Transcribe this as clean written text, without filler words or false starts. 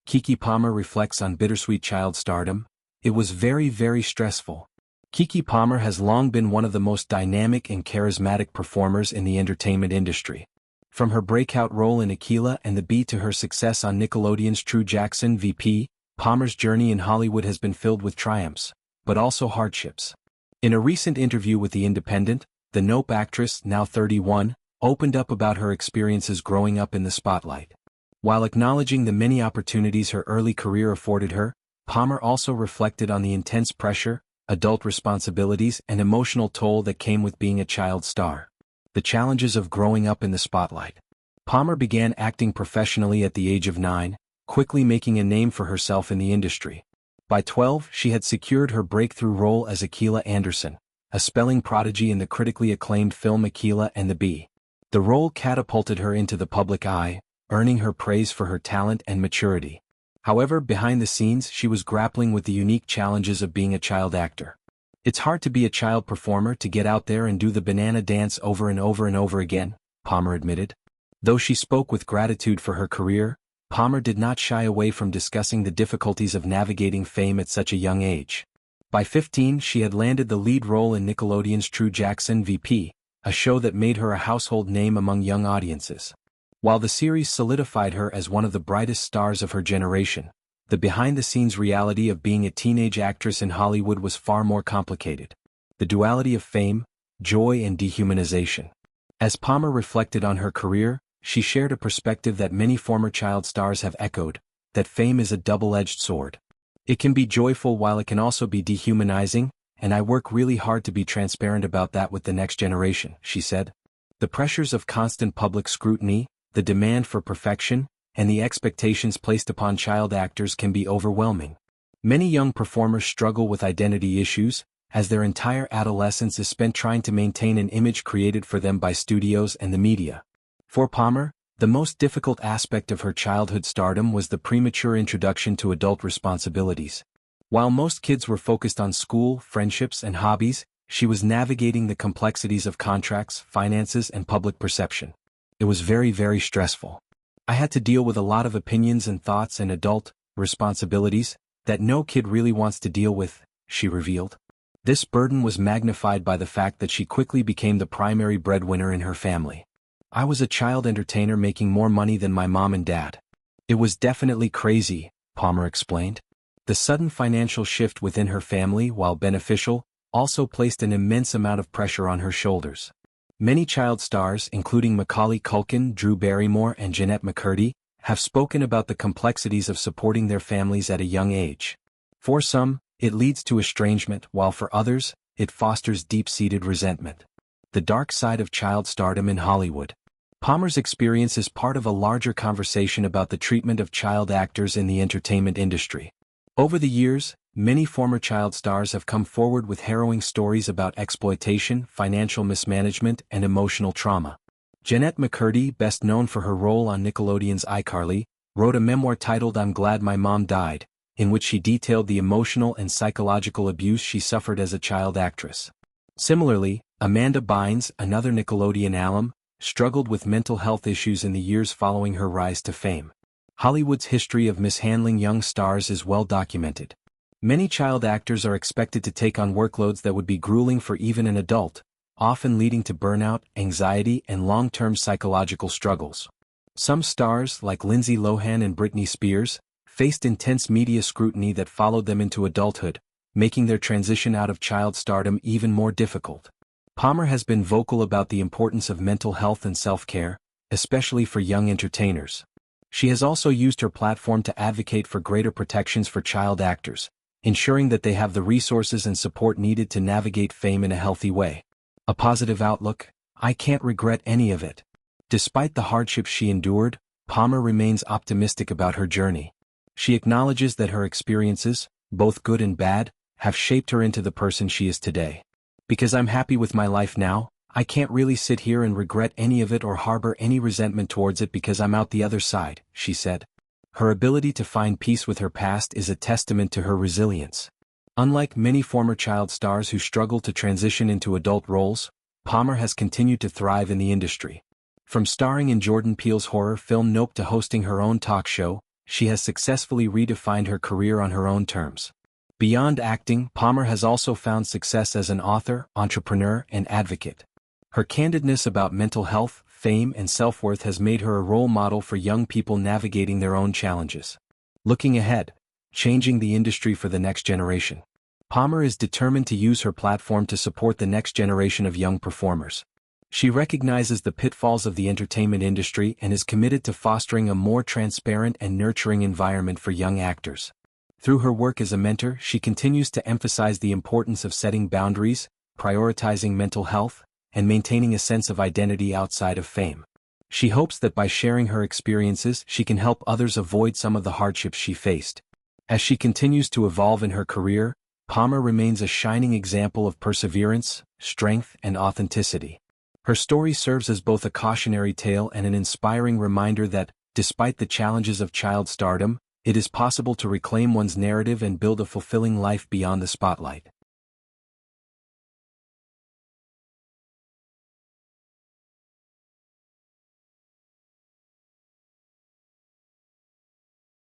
Keke Palmer reflects on bittersweet child stardom. It was very, very stressful. Keke Palmer has long been one of the most dynamic and charismatic performers in the entertainment industry. From her breakout role in Akeelah and the Bee to her success on Nickelodeon's True Jackson VP, Palmer's journey in Hollywood has been filled with triumphs, but also hardships. In a recent interview with The Independent, the Nope actress, now 31, opened up about her experiences growing up in the spotlight. While acknowledging the many opportunities her early career afforded her, Palmer also reflected on the intense pressure, adult responsibilities, and emotional toll that came with being a child star. The challenges of growing up in the spotlight. Palmer began acting professionally at the age of 9, quickly making a name for herself in the industry. By 12, she had secured her breakthrough role as Akeelah Anderson, a spelling prodigy in the critically acclaimed film Akeelah and the Bee. The role catapulted her into the public eye, earning her praise for her talent and maturity. However, behind the scenes she was grappling with the unique challenges of being a child actor. It's hard to be a child performer, to get out there and do the banana dance over and over and over again, Palmer admitted. Though she spoke with gratitude for her career, Palmer did not shy away from discussing the difficulties of navigating fame at such a young age. By 15 she had landed the lead role in Nickelodeon's True Jackson VP, a show that made her a household name among young audiences. While the series solidified her as one of the brightest stars of her generation, the behind-the-scenes reality of being a teenage actress in Hollywood was far more complicated. The duality of fame, joy, and dehumanization. As Palmer reflected on her career, she shared a perspective that many former child stars have echoed, that fame is a double-edged sword. It can be joyful while it can also be dehumanizing, and I work really hard to be transparent about that with the next generation, she said. The pressures of constant public scrutiny, the demand for perfection, and the expectations placed upon child actors can be overwhelming. Many young performers struggle with identity issues, as their entire adolescence is spent trying to maintain an image created for them by studios and the media. For Palmer, the most difficult aspect of her childhood stardom was the premature introduction to adult responsibilities. While most kids were focused on school, friendships, and hobbies, she was navigating the complexities of contracts, finances, and public perception. It was very, very stressful. I had to deal with a lot of opinions and thoughts and adult responsibilities that no kid really wants to deal with, she revealed. This burden was magnified by the fact that she quickly became the primary breadwinner in her family. I was a child entertainer making more money than my mom and dad. It was definitely crazy, Palmer explained. The sudden financial shift within her family, while beneficial, also placed an immense amount of pressure on her shoulders. Many child stars, including Macaulay Culkin, Drew Barrymore, and Jeanette McCurdy, have spoken about the complexities of supporting their families at a young age. For some, it leads to estrangement, while for others, it fosters deep-seated resentment. The dark side of child stardom in Hollywood. Palmer's experience is part of a larger conversation about the treatment of child actors in the entertainment industry. Over the years, many former child stars have come forward with harrowing stories about exploitation, financial mismanagement, and emotional trauma. Jeanette McCurdy, best known for her role on Nickelodeon's iCarly, wrote a memoir titled I'm Glad My Mom Died, in which she detailed the emotional and psychological abuse she suffered as a child actress. Similarly, Amanda Bynes, another Nickelodeon alum, struggled with mental health issues in the years following her rise to fame. Hollywood's history of mishandling young stars is well documented. Many child actors are expected to take on workloads that would be grueling for even an adult, often leading to burnout, anxiety, and long-term psychological struggles. Some stars, like Lindsay Lohan and Britney Spears, faced intense media scrutiny that followed them into adulthood, making their transition out of child stardom even more difficult. Palmer has been vocal about the importance of mental health and self-care, especially for young entertainers. She has also used her platform to advocate for greater protections for child actors, ensuring that they have the resources and support needed to navigate fame in a healthy way. A positive outlook, I can't regret any of it. Despite the hardships she endured, Palmer remains optimistic about her journey. She acknowledges that her experiences, both good and bad, have shaped her into the person she is today. Because I'm happy with my life now, I can't really sit here and regret any of it or harbor any resentment towards it because I'm out the other side, she said. Her ability to find peace with her past is a testament to her resilience. Unlike many former child stars who struggled to transition into adult roles, Palmer has continued to thrive in the industry. From starring in Jordan Peele's horror film Nope to hosting her own talk show, she has successfully redefined her career on her own terms. Beyond acting, Palmer has also found success as an author, entrepreneur, and advocate. Her candidness about mental health, fame, and self-worth has made her a role model for young people navigating their own challenges. Looking ahead, changing the industry for the next generation. Palmer is determined to use her platform to support the next generation of young performers. She recognizes the pitfalls of the entertainment industry and is committed to fostering a more transparent and nurturing environment for young actors. Through her work as a mentor, she continues to emphasize the importance of setting boundaries, prioritizing mental health, and maintaining a sense of identity outside of fame. She hopes that by sharing her experiences, she can help others avoid some of the hardships she faced. As she continues to evolve in her career, Palmer remains a shining example of perseverance, strength, and authenticity. Her story serves as both a cautionary tale and an inspiring reminder that, despite the challenges of child stardom, it is possible to reclaim one's narrative and build a fulfilling life beyond the spotlight.